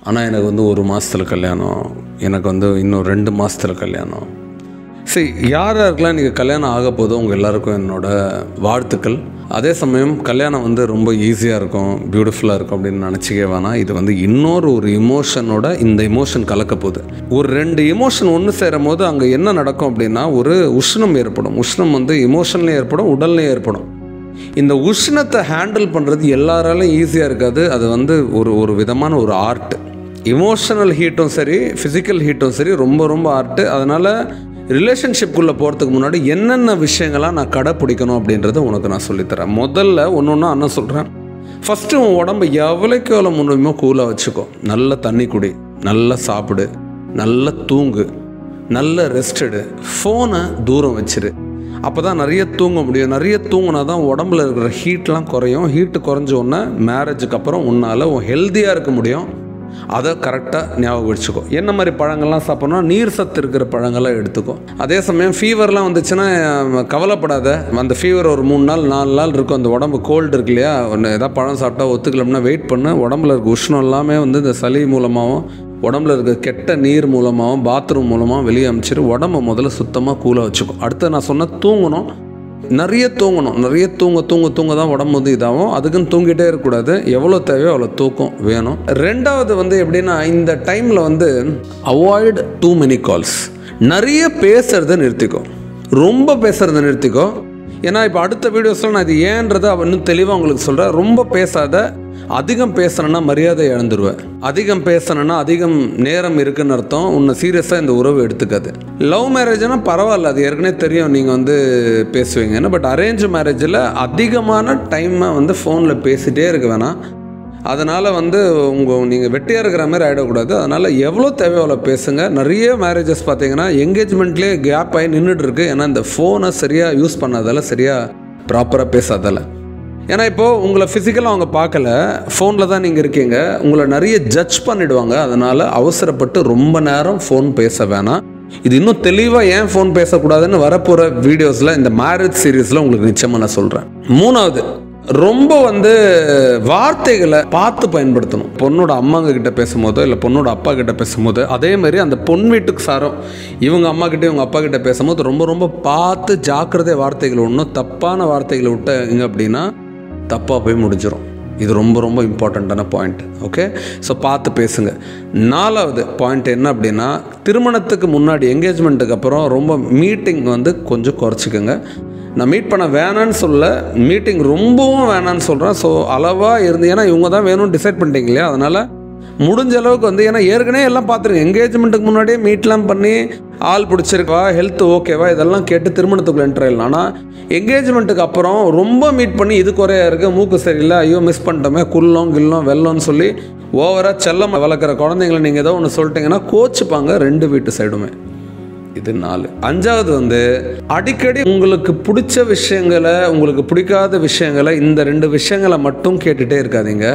ஆனால் எனக்கு வந்து 1 மாதத்தில் கல்யாணம், எனக்கு வந்து இன்னும் 2 மாதத்தில் கல்யாணம். சரி, யாருக்கெல்லாம் நீங்கள் கல்யாணம் ஆக போதோ உங்கள் எல்லாருக்கும் என்னோடய வாழ்த்துக்கள். அதே சமயம் கல்யாணம் வந்து ரொம்ப ஈஸியாக இருக்கும், பியூட்டிஃபுல்லாக இருக்கும் அப்படின்னு நினச்சிக்க வேணாம். இது வந்து இன்னொரு இமோஷனோட இந்த இமோஷன் கலக்க போகுது. ஒரு 2 இமோஷன் ஒன்று சேரும் போது அங்கே என்ன நடக்கும் அப்படின்னா ஒரு உஷ்ணம் ஏற்படும். உஷ்ணம் வந்து இமோஷன்லேயும் ஏற்படும், உடல்லையும் ஏற்படும். இந்த உஷ்ணத்தை ஹேண்டில் பண்ணுறது எல்லாராலையும் ஈஸியாக இருக்காது. அது வந்து ஒரு விதமான ஒரு ஆர்ட். இமோஷனல் ஹீட்டும் சரி, ஃபிசிக்கல் ஹீட்டும் சரி, ரொம்ப ரொம்ப ஆர்ட்டு. அதனால் ரிலேஷன்ஷிப்குள்ளே போகிறதுக்கு முன்னாடி என்னென்ன விஷயங்கள்லாம் நான் கடைப்பிடிக்கணும் அப்படின்றத உனக்கு நான் சொல்லித்தரேன். முதல்ல ஒன்று அண்ணன் சொல்கிறேன். ஃபஸ்ட்டு உன் உடம்பு எவ்வளோக்கு எவ்வளோ முடியுமோ கூலாக வச்சுக்கோ. நல்ல தண்ணி குடி, நல்லா சாப்பிடு, நல்லா தூங்கு, நல்ல ரெஸ்டடு. ஃபோனை தூரம் வச்சிரு. அப்போ தான் நிறைய தூங்க முடியும். நிறைய தூங்கினா தான் உடம்புல இருக்கிற ஹீட்லாம் குறையும். ஹீட்டு குறைஞ்ச உடனே மேரேஜுக்கு அப்புறம் உன்னால் ஹெல்த்தியாக இருக்க முடியும். அதை கரெக்டாக ஞாபகம் வச்சுக்கோ. என்ன மாதிரி பழங்கள்லாம் சாப்பிட்ணும், நீர் சத்து இருக்கிற பழங்கள்லாம் எடுத்துக்கோ. அதே சமயம் ஃபீவர்லாம் வந்துச்சுன்னா கவலைப்படாத. அந்த ஃபீவர் ஒரு 3 நாள் 4 நாள் இருக்கும். அந்த உடம்பு கோல்டு இருக்கு இல்லையா, எதாவது பழம் சாப்பிட்டா ஒத்துக்கலம்னா வெயிட் பண்ணு. உடம்புல இருக்க உஷ்ணம் எல்லாமே வந்து இந்த சளி மூலமாகவும் உடம்புல இருக்க கெட்ட நீர் மூலமாகவும் பாத்ரூம் மூலமாகவும் வெளியே அனுப்பிச்சிட்டு உடம்பை முதல்ல சுத்தமாக கூலாக வச்சுக்கோ. அடுத்து நான் சொன்ன தூங்கணும், நிறைய தூங்கணும். நிறைய தூங்க தான் உடம்பு வந்து இதாகும். அதுக்குன்னு தூங்கிட்டே இருக்கக்கூடாது. எவ்வளோ தேவையோ அவ்வளோ தூக்கம் வேணும். 2வது வந்து எப்படின்னா, இந்த டைமில் வந்து அவாய்ட் டூ மெனி கால்ஸ். நிறைய பேசுகிறத நிறுத்திக்கோ, ரொம்ப பேசுகிறத நிறுத்திக்கோ. ஏன்னா இப்போ அடுத்த வீடியோஸில் நான் இது ஏன்றதை இன்னும் தெளிவாக உங்களுக்கு சொல்கிறேன். ரொம்ப பேசாத. அதிகம் பேசணுன்னா மரியாதை இழந்துருவேன். அதிகம் பேசணுன்னா அதிகம் நேரம் இருக்குன்னு அர்த்தம். உன்னை சீரியஸாக இந்த உறவு எடுத்துக்காது. லவ் மேரேஜ்னா பரவாயில்ல, அது ஏற்கனவே தெரியும் நீங்கள் வந்து பேசுவீங்கன்னு. பட் அரேஞ்ச் மேரேஜில் அதிகமான டைமை வந்து ஃபோனில் பேசிகிட்டே இருக்க வேணாம். அதனால் வந்து நீங்கள் வெட்டியாக இருக்கிற மாதிரி ஆகிடக்கூடாது. அதனால் எவ்வளோ தேவையோ அவ்வளோ பேசுங்க. நிறைய மேரேஜஸ் பார்த்தீங்கன்னா என்கேஜ்மெண்ட்லேயே கேப் ஆகி நின்றுட்டு இருக்குது. ஏன்னா இந்த ஃபோனை சரியாக யூஸ் பண்ணாதால், சரியாக ப்ராப்பராக பேசாதால். ஏன்னா இப்போது உங்களை ஃபிசிக்கலாக அவங்க பார்க்கல, ஃபோனில் தான் நீங்கள் இருக்கீங்க. உங்களை நிறைய ஜட்ஜ் பண்ணிவிடுவாங்க. அதனால் அவசரப்பட்டு ரொம்ப நேரம் ஃபோன் பேச வேணாம். இது இன்னும் தெளிவாக ஏன் ஃபோன் பேசக்கூடாதுன்னு வரப்போகிற வீடியோஸில், இந்த மேரேஜ் சீரீஸில் உங்களுக்கு நிச்சயமாக நான் சொல்கிறேன். 3வது, ரொம்ப வந்து வார்த்தைகளை பார்த்து பயன்படுத்தணும். பொண்ணோட அம்மாங்க கிட்ட பேசும்போதோ இல்லை பொண்ணோட அப்பா கிட்ட பேசும்போது, அதே மாதிரி அந்த பொன் வீட்டுக்கு சாரம் இவங்க அம்மா கிட்டே இவங்க அப்பா கிட்ட பேசும்போது ரொம்ப ரொம்ப பார்த்து ஜாக்கிரதை வார்த்தைகள். ஒன்றும் தப்பான வார்த்தைகளை விட்டாங்க அப்படின்னா தப்பாக போய் முடிஞ்சிடும். இது ரொம்ப ரொம்ப இம்பார்ட்டண்ட்டான பாயிண்ட். ஓகே, ஸோ பார்த்து பேசுங்க. 4வது பாயிண்ட் என்ன அப்படின்னா, திருமணத்துக்கு முன்னாடி என்கேஜ்மெண்ட்டுக்கு அப்புறம் ரொம்ப மீட்டிங் வந்து கொஞ்சம் குறைச்சிக்கோங்க. நான் மீட் பண்ண வேணான்னு சொல்ல, மீட்டிங் ரொம்பவும் வேணான்னு சொல்கிறேன். ஸோ அளவாக இருந்து, ஏன்னா இவங்க தான் வேணும்னு டிசைட் பண்ணிட்டீங்க இல்லையா, அதனால் முடிஞ்ச அளவுக்கு வந்து, ஏன்னா ஏற்கனவே எல்லாம் பார்த்துருங்க. என்கேஜ்மெண்ட்டுக்கு முன்னாடியே மீட்லாம் பண்ணி ஆள் பிடிச்சிருக்கா, ஹெல்த் ஓகேவா, இதெல்லாம் கேட்டு திருமணத்துக்குள்ள என்ட்ரு ஆகிடலாம். ஆனால் என்கேஜ்மெண்ட்டுக்கு அப்புறம் ரொம்ப மீட் பண்ணி இது குறையா இருக்குது, மூக்கு சரியில்லை, ஐயோ மிஸ் பண்ணிட்டோமே, குள்ளம் கில்லம் வெள்ளம்னு சொல்லி ஓவராக செல்லம் வளர்க்குற குழந்தைங்களை நீங்கள் ஏதோ ஒன்று சொல்லிட்டீங்கன்னா கோச்சிப்பாங்க 2 வீட்டு சைடுமே. இது 4. 5வது வந்து அடிக்கடி உங்களுக்கு பிடிச்ச விஷயங்களை, உங்களுக்கு பிடிக்காத விஷயங்களை, இந்த 2 விஷயங்களை மட்டும் கேட்டுகிட்டே இருக்காதீங்க.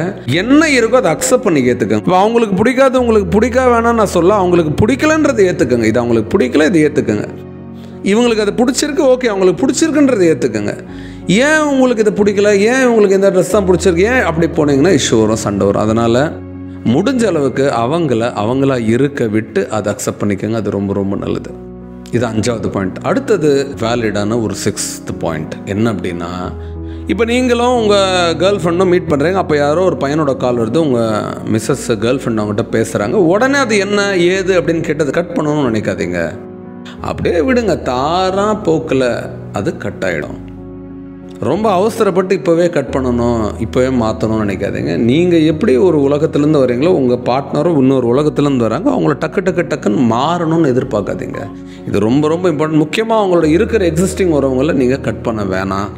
என்ன இருக்கோ அதை அக்செப்ட் பண்ணி ஏற்றுக்கங்க. இப்போ அவங்களுக்கு பிடிக்காது உங்களுக்கு பிடிக்க வேணாம்னு நான் சொல்ல, அவங்களுக்கு பிடிக்கலன்றதை ஏற்றுக்கங்க. இது அவங்களுக்கு பிடிக்கல, இது ஏற்றுக்கங்க. இவங்களுக்கு அது பிடிச்சிருக்கு, ஓகே, அவங்களுக்கு பிடிச்சிருக்குன்றதை ஏற்றுக்கங்க. ஏன் உங்களுக்கு இது பிடிக்கல, ஏன் உங்களுக்கு இந்த ட்ரெஸ் தான் பிடிச்சிருக்கு, ஏன் அப்படி போனீங்கன்னா இஷ்யூ வரும், சண்டை வரும். அதனால் முடிஞ்ச அளவுக்கு அவங்களா இருக்க விட்டு அதை அக்செப்ட் பண்ணிக்கோங்க. அது ரொம்ப ரொம்ப நல்லது. இது 5வது பாயிண்ட். அடுத்தது வேலிடான ஒரு 6th பாயிண்ட் என்ன அப்படின்னா, இப்போ நீங்களும் உங்கள் கேர்ள் ஃப்ரெண்டும் மீட் பண்ணுறீங்க. அப்போ யாரோ ஒரு பையனோட கால் வருது, உங்கள் மிஸ்ஸஸ் கேர்ள் ஃப்ரெண்ட் அவங்ககிட்ட பேசுகிறாங்க. உடனே அது என்ன ஏது அப்படின்னு கேட்டது கட் பண்ணணும்னு நினைக்காதீங்க. அப்படியே விடுங்க, தாரா போக்கில் அது கட் ஆகிடும். ரொம்ப அவசரப்பட்டு இப்போவே கட் பண்ணணும், இப்போவே மாற்றணும்னு நினைக்காதீங்க. நீங்கள் எப்படி ஒரு உலகத்துலேருந்து வரீங்களோ, உங்கள் பார்ட்னரும் இன்னொரு உலகத்துலேருந்து வராங்க, அவங்கள டக்குன்னு மாறணும்னு எதிர்பார்க்காதீங்க. இது ரொம்ப ரொம்ப இம்பார்ட்டன்ட். முக்கியமாக அவங்களோட இருக்கிற எக்ஸிஸ்டிங் உறவுங்களை நீங்கள் கட் பண்ண வேணாம்.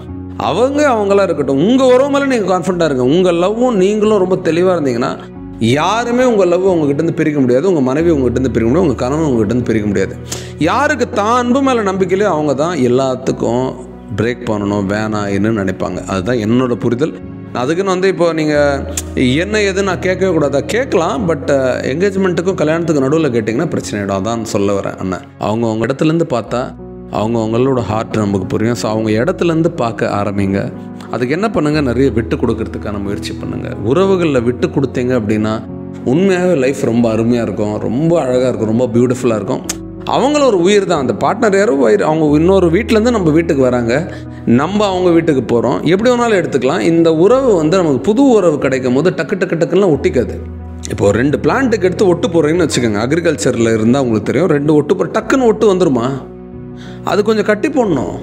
அவங்களா இருக்கட்டும். உங்கள் உறவு மேலே நீங்கள் கான்ஃபிடண்ட்டாக இருங்க. உங்கள் லவ்வும் நீங்களும் ரொம்ப தெளிவாக இருந்தீங்கன்னா யாருமே உங்கள் லவ் உங்ககிட்டருந்து பிரிக்க முடியாது. உங்கள் மனைவி உங்ககிட்டருந்து பிரிக்க முடியாது, உங்கள் கணவன் உங்ககிட்டருந்து பிரிக்க முடியாது. யாருக்கு தான் அன்பு மேலே நம்பிக்கையிலே அவங்க தான் எல்லாத்துக்கும் பிரேக் பண்ணணும், வேணான்னு நினைப்பாங்க. அதுதான் என்னோட புரிதல். அதுக்குன்னு வந்து இப்போ நீங்கள் என்ன எது நான் கேட்கவே கூடாதா, கேட்கலாம். பட் என்கேஜ்மெண்ட்டுக்கும் கல்யாணத்துக்கு நடுவில் கேட்டிங்கன்னா பிரச்சனை ஆகிடும். அதான் சொல்ல வரேன் அண்ணன். அவங்க இடத்துலேருந்து பார்த்தா அவங்களோட ஹார்ட் நமக்கு புரியும். ஸோ அவங்க இடத்துலேருந்து பார்க்க ஆரம்பிங்க. அதுக்கு என்ன பண்ணுங்கள், நிறைய விட்டு கொடுக்கறதுக்கான முயற்சி பண்ணுங்கள். உறவுகளில் விட்டு கொடுத்தீங்க அப்படின்னா உண்மையாகவே லைஃப் ரொம்ப அருமையாக இருக்கும், ரொம்ப அழகாக இருக்கும், ரொம்ப பியூட்டிஃபுல்லாக இருக்கும். அவங்கள ஒரு உயிர் தான், அந்த பார்ட்னர் யாரோ உயிர். அவங்க இன்னொரு வீட்டிலேருந்து நம்ம வீட்டுக்கு வராங்க, நம்ம அவங்க வீட்டுக்கு போகிறோம். எப்படி வேணாலும் எடுத்துக்கலாம். இந்த உறவு வந்து நமக்கு புது உறவு கிடைக்கும் போது டக்கு டக்கு டக்குலாம் ஒட்டிக்காது. இப்போது 2 பிளான்ட்டுக்கு எடுத்து ஒட்டு போடுறீங்கன்னு வச்சுக்கோங்க. அக்ரிகல்ச்சரில் இருந்தால் உங்களுக்கு தெரியும், 2 ஒட்டு போகிற டக்குன்னு ஒட்டு வந்துருமா? அது கொஞ்சம் கட்டி போடணும்.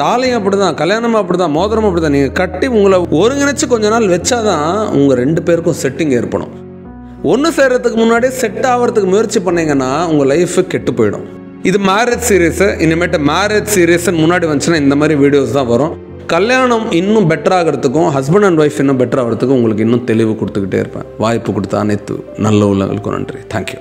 தாலியும் அப்படி தான், கல்யாணமும் அப்படி தான், மோதிரமும் அப்படி தான். நீங்கள் கட்டி உங்களை ஒருங்கிணைச்சு கொஞ்ச நாள் வச்சாதான் உங்கள் 2 பேருக்கும் செட்டிங் ஏற்படும். ஒன்று சேர்கிறதுக்கு முன்னாடியே செட் ஆகிறதுக்கு முயற்சி பண்ணிங்கன்னா உங்கள் லைஃபு கெட்டு போயிடும். இது மேரேஜ் சீரீஸு. இனிமேட்டு மேரேஜ் சீரீஸ்ன்னு முன்னாடி வந்துச்சுன்னா இந்த மாதிரி வீடியோஸ் தான் வரும். கல்யாணம் இன்னும் பெட்டர் ஆகிறதுக்கும், ஹஸ்பண்ட் அண்ட் ஒய்ஃப் இன்னும் பெட்டர் ஆகிறதுக்கும் உங்களுக்கு இன்னும் தெளிவு கொடுத்துக்கிட்டே இருப்பேன். வாய்ப்பு கொடுத்த அனைத்து நல்ல உள்ளங்களுக்கும் நன்றி. தேங்க்யூ.